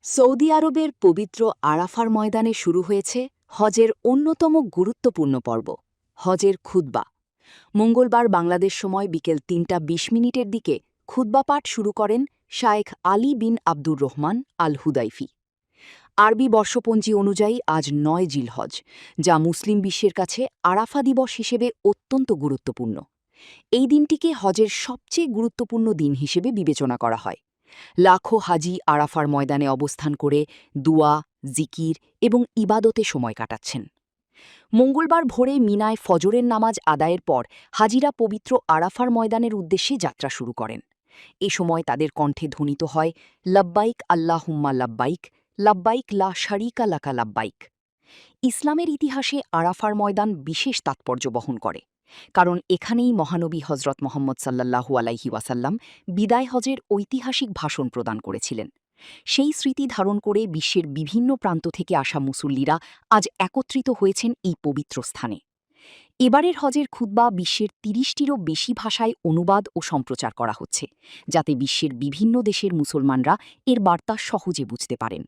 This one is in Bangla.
সৌদি আরবের পবিত্র আরাফার ময়দানে শুরু হয়েছে হজের অন্যতম গুরুত্বপূর্ণ পর্ব, হজের খুতবা। মঙ্গলবার বাংলাদেশ সময় বিকেল ৩:২০ দিকে খুতবা পাঠ শুরু করেন শায়েখ আলী বিন আব্দুর রহমান আল হুদাইফি। আরবি বর্ষপঞ্জি অনুযায়ী আজ ৯ জিলহজ, যা মুসলিম বিশ্বের কাছে আরাফা দিবস হিসেবে অত্যন্ত গুরুত্বপূর্ণ। এই দিনটিকে হজের সবচেয়ে গুরুত্বপূর্ণ দিন হিসেবে বিবেচনা করা হয়। লাখো হাজি আরাফার ময়দানে অবস্থান করে দুয়া, জিকির এবং ইবাদতে সময় কাটাচ্ছেন। মঙ্গলবার ভোরে মিনায় ফজরের নামাজ আদায়ের পর হাজিরা পবিত্র আরাফার ময়দানের উদ্দেশ্যে যাত্রা শুরু করেন। এ সময় তাদের কণ্ঠে ধ্বনিত হয় লাব্বাইক আল্লাহুম্মা লাব্বাইক, লাব্বাইক লা শারিকা লাকা লাব্বাইক। ইসলামের ইতিহাসে আরাফার ময়দান বিশেষ তাৎপর্য বহন করে, কারণ এখানেই মহানবী হজরত মোহাম্মদ সাল্লাল্লাহু আলাইহি ওয়াসাল্লাম বিদায় হজের ঐতিহাসিক ভাষণ প্রদান করেছিলেন। সেই স্মৃতি ধারণ করে বিশ্বের বিভিন্ন প্রান্ত থেকে আসা মুসল্লিরা আজ একত্রিত হয়েছেন এই পবিত্র স্থানে। এবারের হজের খুতবা বিশ্বের ৩০টিরও বেশি ভাষায় অনুবাদ ও সম্প্রচার করা হচ্ছে, যাতে বিশ্বের বিভিন্ন দেশের মুসলমানরা এর বার্তা সহজে বুঝতে পারেন।